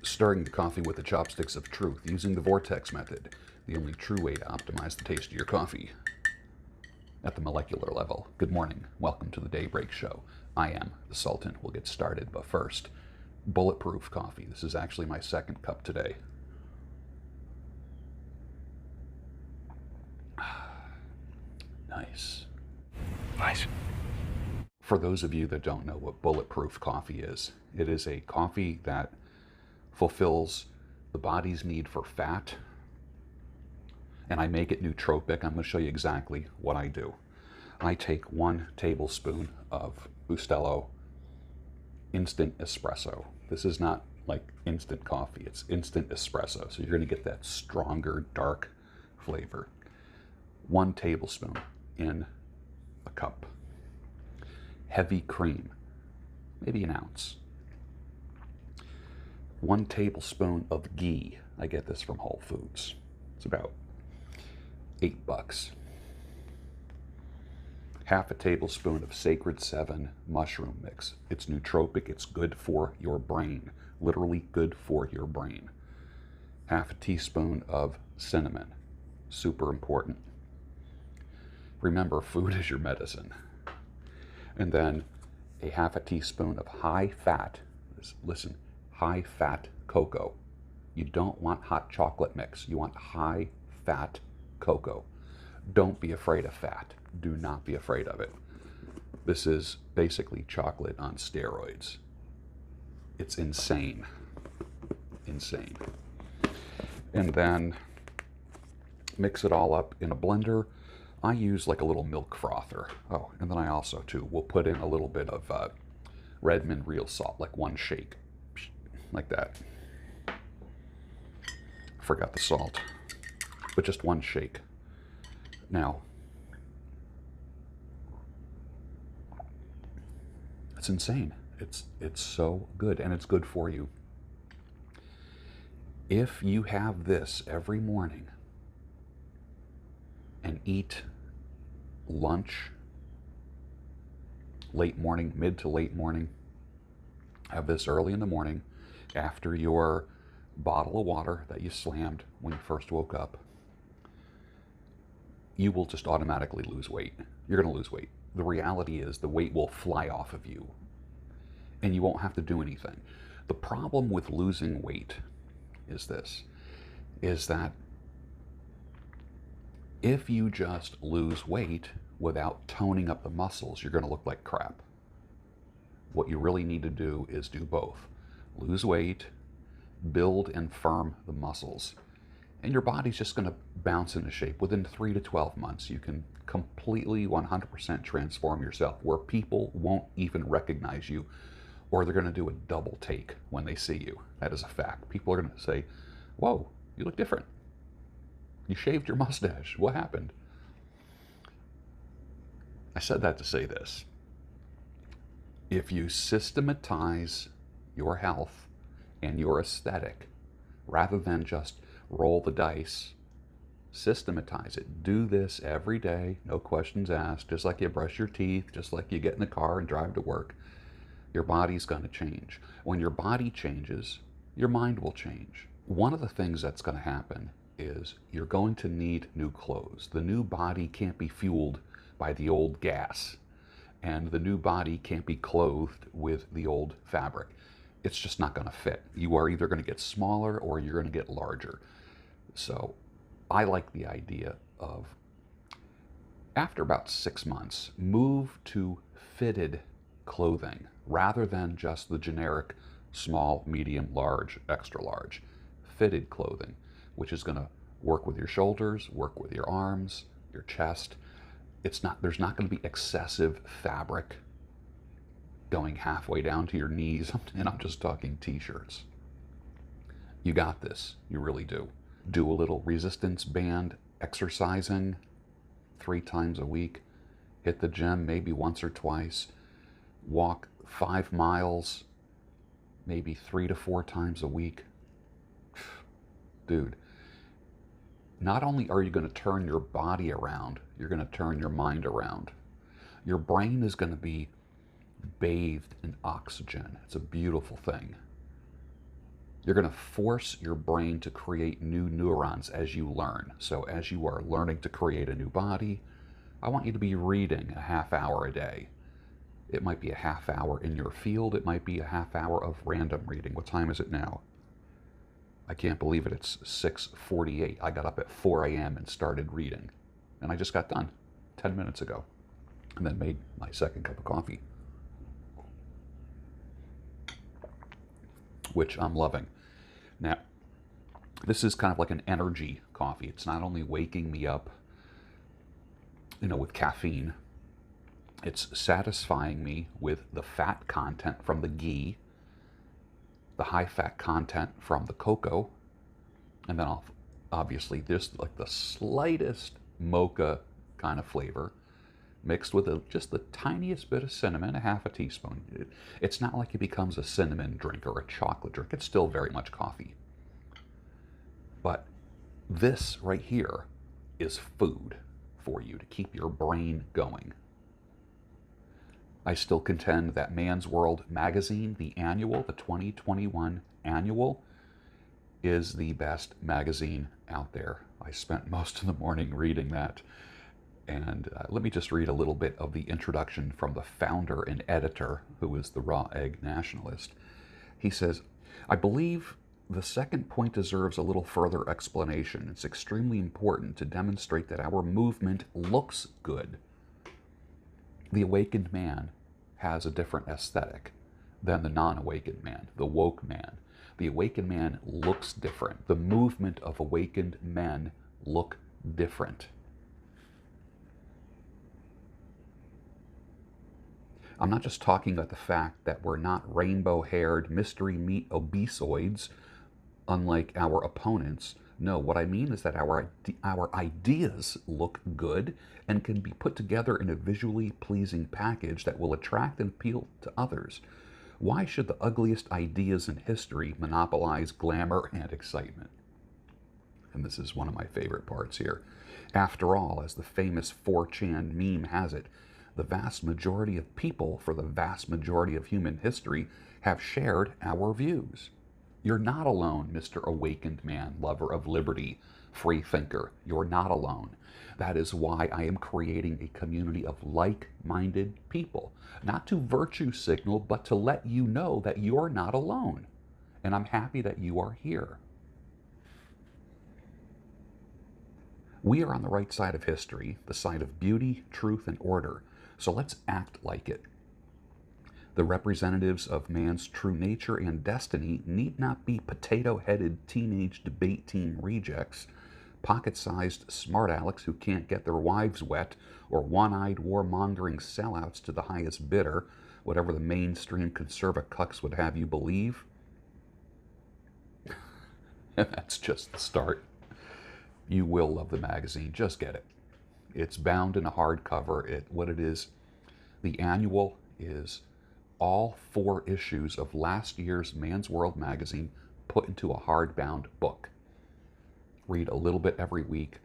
Stirring the coffee with the chopsticks of truth, using the vortex method, the only true way to optimize the taste of your coffee at the molecular level. Good morning. Welcome to the Daybreak Show. I am the Sultan. We'll get started, but first, Bulletproof Coffee. This is actually my second cup today. Nice. Nice. For those of you that don't know what Bulletproof Coffee is, it is a coffee that fulfills the body's need for fat, and I make it nootropic. I'm going to show you exactly what I do. I take 1 tablespoon of Bustelo instant espresso. This is not like instant coffee, it's instant espresso, so you're going to get that stronger, dark flavor. 1 tablespoon in a cup. Heavy cream, maybe an ounce. 1 tablespoon of ghee. I get this from Whole Foods. It's about $8. Half a tablespoon of Sacred 7 mushroom mix. It's nootropic, it's good for your brain. Literally good for your brain. Half a teaspoon of cinnamon. Super important. Remember, food is your medicine. And then a half a teaspoon of high fat, listen, high fat cocoa. You don't want hot chocolate mix. You want high fat cocoa. Don't be afraid of fat. Do not be afraid of it. This is basically chocolate on steroids. It's insane. Insane. And then mix it all up in a blender. I use like a little milk frother. Oh, and then I also too will put in a little bit of Redmond real salt, like 1 shake, like that. Forgot the salt, but just 1 shake. Now, it's insane. It's so good, and it's good for you. If you have this every morning and eat lunch, late morning, mid to late morning, have this early in the morning after your bottle of water that you slammed when you first woke up, you will just automatically lose weight. You're going to lose weight. The reality is the weight will fly off of you and you won't have to do anything. The problem with losing weight is this, is that if you just lose weight without toning up the muscles, you're going to look like crap. What you really need to do is do both. Lose weight, build and firm the muscles, and your body's just going to bounce into shape. Within 3 to 12 months, you can completely 100% transform yourself where people won't even recognize you, or they're going to do a double take when they see you. That is a fact. People are going to say, whoa, you look different. You shaved your mustache. What happened? I said that to say this. If you systematize your health and your aesthetic, rather than just roll the dice, systematize it. Do this every day, no questions asked, just like you brush your teeth, just like you get in the car and drive to work. Your body's going to change. When your body changes, your mind will change. One of the things that's going to happen is you're going to need new clothes. The new body can't be fueled by the old gas, and the new body can't be clothed with the old fabric. It's just not going to fit. You are either going to get smaller or you're going to get larger. So I like the idea of, after about 6 months, move to fitted clothing rather than just the generic small, medium, large, extra large. Fitted clothing, which is going to work with your shoulders, work with your arms, your chest. There's not going to be excessive fabric going halfway down to your knees, and I'm just talking t-shirts. You got this. You really do. Do a little resistance band exercising 3 times a week. Hit the gym maybe once or twice. Walk 5 miles maybe 3 to 4 times a week. Dude, not only are you going to turn your body around, you're going to turn your mind around. Your brain is going to be bathed in oxygen. It's a beautiful thing. You're going to force your brain to create new neurons as you learn. So as you are learning to create a new body, I want you to be reading a half hour a day. It might be a half hour in your field. It might be a half hour of random reading. What time is it now? I can't believe it. It's 6:48. I got up at 4 a.m. and started reading. And I just got done 10 minutes ago. And then made my second cup of coffee, which I'm loving. Now, this is kind of like an energy coffee. It's not only waking me up, with caffeine, it's satisfying me with the fat content from the ghee, the high fat content from the cocoa, and then obviously there's like the slightest mocha kind of flavor mixed with just the tiniest bit of cinnamon, a half a teaspoon. It's not like it becomes a cinnamon drink or a chocolate drink. It's still very much coffee. But this right here is food for you to keep your brain going. I still contend that Man's World magazine, the 2021 annual, is the best magazine out there. I spent most of the morning reading that. And let me just read a little bit of the introduction from the founder and editor, who is the Raw Egg Nationalist. He says, I believe the second point deserves a little further explanation. It's extremely important to demonstrate that our movement looks good. The awakened man has a different aesthetic than the non-awakened man, the woke man. The awakened man looks different. The movement of awakened men look different. I'm not just talking about the fact that we're not rainbow-haired mystery meat obesoids unlike our opponents. No, what I mean is that our ideas look good and can be put together in a visually pleasing package that will attract and appeal to others. Why should the ugliest ideas in history monopolize glamour and excitement? And this is one of my favorite parts here. After all, as the famous 4chan meme has it, the vast majority of people for the vast majority of human history have shared our views. You're not alone, Mr. Awakened Man, lover of liberty, free thinker. You're not alone. That is why I am creating a community of like-minded people. Not to virtue signal, but to let you know that you're not alone. And I'm happy that you are here. We are on the right side of history, the side of beauty, truth, and order. So let's act like it. The representatives of man's true nature and destiny need not be potato-headed teenage debate team rejects, pocket-sized smart alecks who can't get their wives wet, or one-eyed warmongering sellouts to the highest bidder, whatever the mainstream conservative cucks would have you believe. And that's just the start. You will love the magazine. Just get it. It's bound in a hardcover. What it is, the annual is all 4 issues of last year's Man's World magazine put into a hardbound book. Read a little bit every week,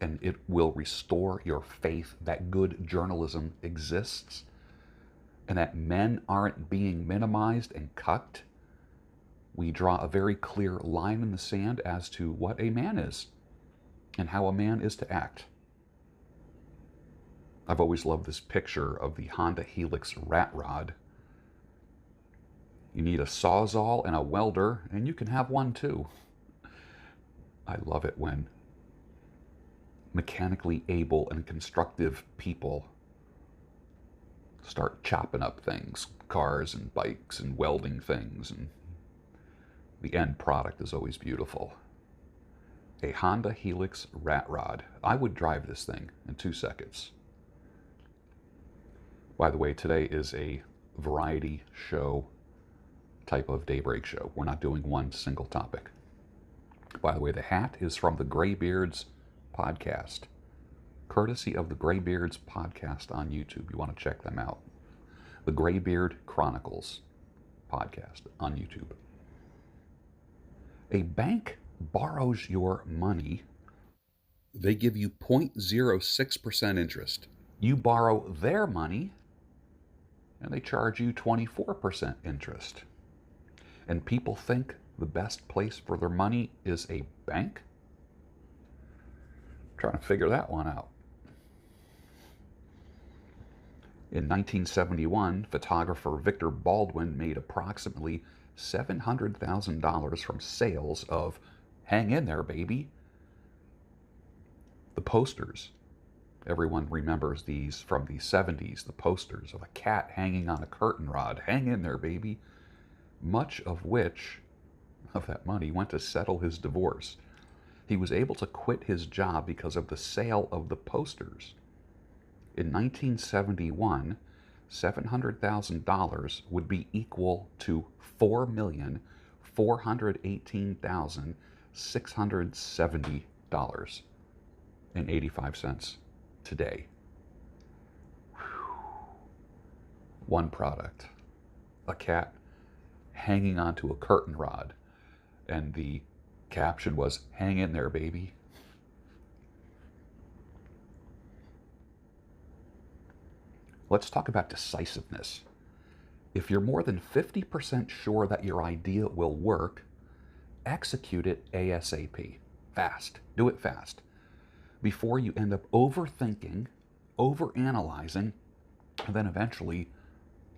and it will restore your faith that good journalism exists and that men aren't being minimized and cucked. We draw a very clear line in the sand as to what a man is and how a man is to act. I've always loved this picture of the Honda Helix rat rod. You need a sawzall and a welder, and you can have one too. I love it when mechanically able and constructive people start chopping up things, cars and bikes and welding things, and the end product is always beautiful. A Honda Helix rat rod. I would drive this thing in 2 seconds. By the way, today is a variety show type of daybreak show. We're not doing one single topic. By the way, the hat is from the Graybeards podcast, courtesy of the Graybeards podcast on YouTube. You want to check them out. The Graybeard Chronicles podcast on YouTube. A bank borrows your money. They give you 0.06% interest. You borrow their money, and they charge you 24% interest. And people think the best place for their money is a bank? I'm trying to figure that one out. In 1971, photographer Victor Baldwin made approximately $700,000 from sales of Hang In There, Baby. The posters. Everyone remembers these from the 70s, the posters of a cat hanging on a curtain rod. Hang in there, baby. Much of that money went to settle his divorce. He was able to quit his job because of the sale of the posters. In 1971, $700,000 would be equal to $4,418,670.85 today. Whew. One product, a cat hanging onto a curtain rod, and the caption was, "Hang in there, baby." Let's talk about decisiveness. If you're more than 50% sure that your idea will work, execute it ASAP. Fast. Do it fast. Before you end up overthinking, overanalyzing, and then eventually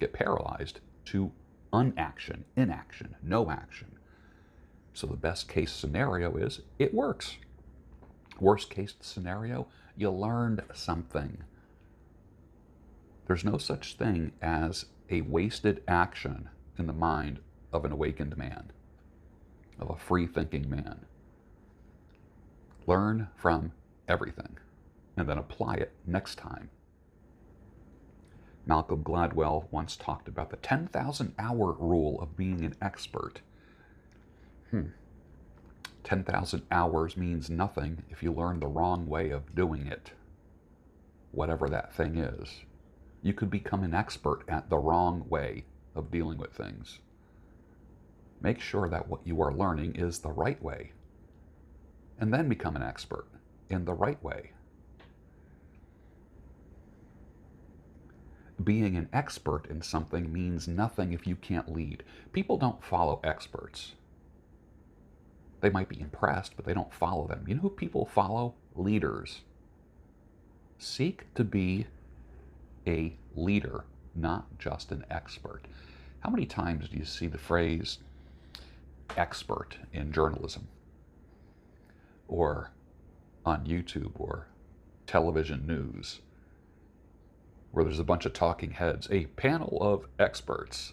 get paralyzed to inaction, no action. So the best case scenario is it works. Worst case scenario, you learned something. There's no such thing as a wasted action in the mind of an awakened man, of a free-thinking man. Learn from everything and then apply it next time. Malcolm Gladwell once talked about the 10,000-hour rule of being an expert. 10,000 hours means nothing if you learn the wrong way of doing it, whatever that thing is. You could become an expert at the wrong way of dealing with things. Make sure that what you are learning is the right way, and then become an expert in the right way. Being an expert in something means nothing if you can't lead. People don't follow experts. They might be impressed, but they don't follow them. You know who people follow? Leaders. Seek to be a leader, not just an expert. How many times do you see the phrase expert in journalism, or on YouTube, or television news, where there's a bunch of talking heads, a panel of experts?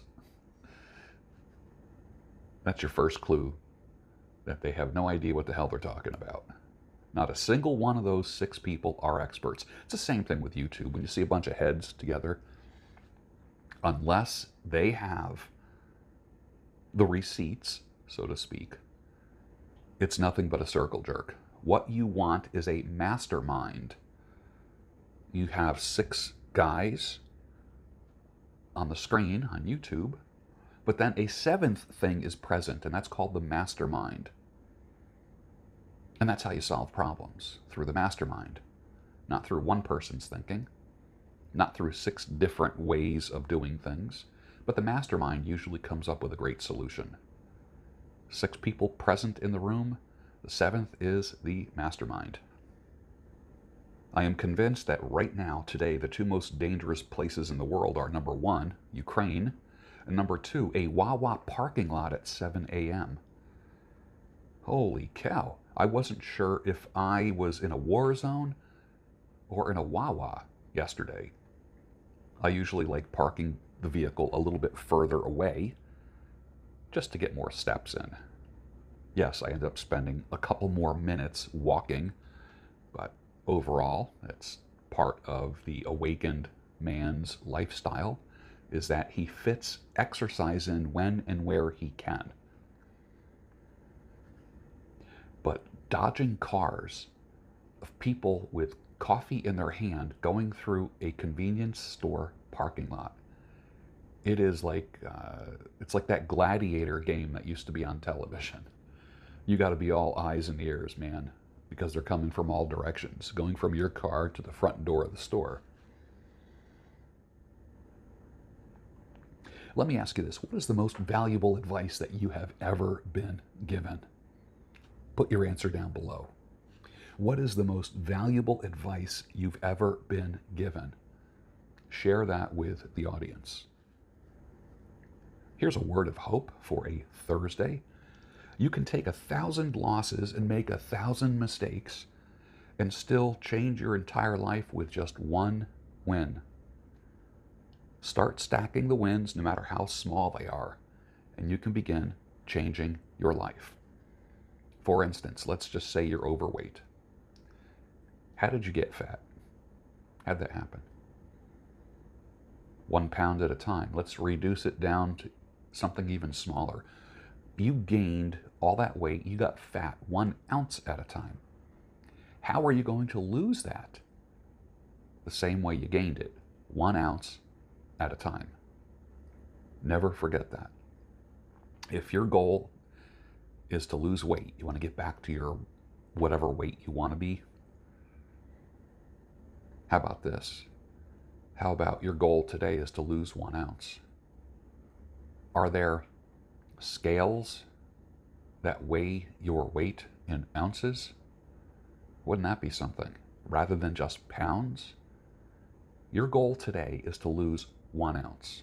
That's your first clue that they have no idea what the hell they're talking about. Not a single one of those 6 people are experts. It's the same thing with YouTube. When you see a bunch of heads together, unless they have the receipts, so to speak, it's nothing but a circle jerk. What you want is a mastermind. You have 6 guys on the screen on YouTube, but then a 7th thing is present, and that's called the mastermind. And that's how you solve problems, through the mastermind. Not through one person's thinking, not through 6 different ways of doing things, but the mastermind usually comes up with a great solution. 6 people present in the room, the 7th is the mastermind. I am convinced that right now, today, the 2 most dangerous places in the world are, number 1, Ukraine, and number 2, a Wawa parking lot at 7 a.m. Holy cow. I wasn't sure if I was in a war zone or in a Wawa yesterday. I usually like parking the vehicle a little bit further away just to get more steps in. Yes, I ended up spending a couple more minutes walking, but overall, it's part of the awakened man's lifestyle, is that he fits exercise in when and where he can. But dodging cars of people with coffee in their hand going through a convenience store parking lot, it is like it's like that gladiator game that used to be on television. You got to be all eyes and ears, man, because they're coming from all directions, going from your car to the front door of the store. Let me ask you this. What is the most valuable advice that you have ever been given? Put your answer down below. What is the most valuable advice you've ever been given? Share that with the audience. Here's a word of hope for a Thursday. You can take 1,000 losses and make 1,000 mistakes and still change your entire life with just one win. Start stacking the wins, no matter how small they are, and you can begin changing your life. For instance, let's just say you're overweight. How did you get fat? How'd that happen? 1 pound at a time. Let's reduce it down to something even smaller. You gained all that weight, you got fat 1 ounce at a time. How are you going to lose that? The same way you gained it, 1 ounce at a time. Never forget that. If your goal is to lose weight, you want to get back to your whatever weight you want to be, how about this? How about your goal today is to lose 1 ounce? Are there scales that weigh your weight in ounces? Wouldn't that be something? Rather than just pounds? Your goal today is to lose 1 ounce.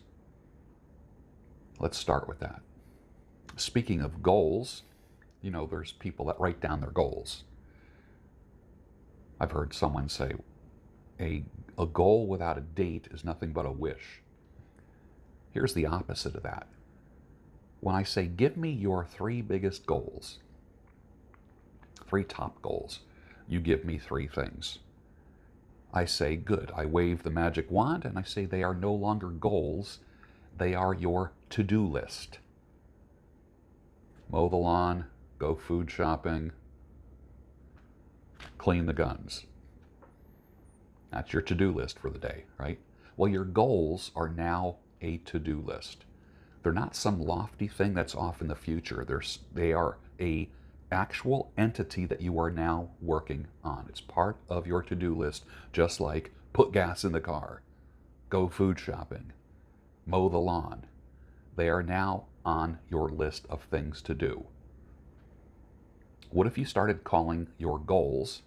Let's start with that. Speaking of goals, there's people that write down their goals. I've heard someone say, a goal without a date is nothing but a wish. Here's the opposite of that. When I say, give me your 3 biggest goals, 3 top goals, you give me 3 things. I say, good. I wave the magic wand and I say they are no longer goals. They are your to-do list. Mow the lawn, go food shopping, clean the guns. That's your to-do list for the day, right? Well, your goals are now a to-do list. They're not some lofty thing that's off in the future. They are a actual entity that you are now working on. It's part of your to-do list, just like put gas in the car, go food shopping, mow the lawn. They are now on your list of things to do. What if you started calling your goals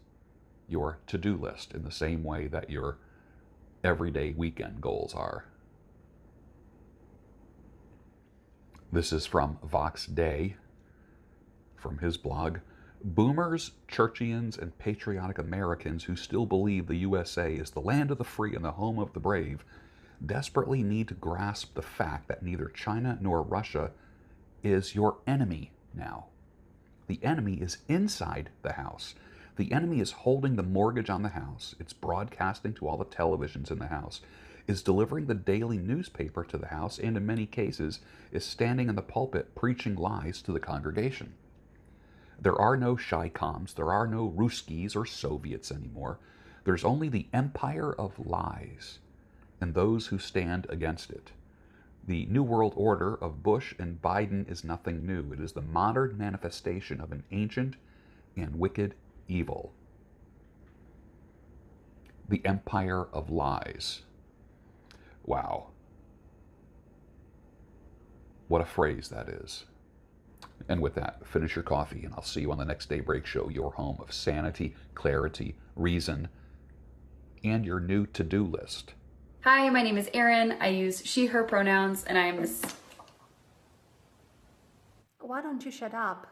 your to-do list in the same way that your everyday weekend goals are? This is from Vox Day, from his blog. Boomers, Churchians, and patriotic Americans who still believe the USA is the land of the free and the home of the brave desperately need to grasp the fact that neither China nor Russia is your enemy now. The enemy is inside the house. The enemy is holding the mortgage on the house. It's broadcasting to all the televisions in the house, is delivering the daily newspaper to the house, and in many cases is standing in the pulpit preaching lies to the congregation. There are no Chi-Coms, there are no Ruskies or Soviets anymore. There's only the empire of lies and those who stand against it. The New World Order of Bush and Biden is nothing new. It is the modern manifestation of an ancient and wicked evil. The empire of lies. Wow. What a phrase that is. And with that, finish your coffee, and I'll see you on the next Daybreak Show, your home of sanity, clarity, reason, and your new to-do list. Hi, my name is Erin. I use she, her pronouns, and I am Why don't you shut up?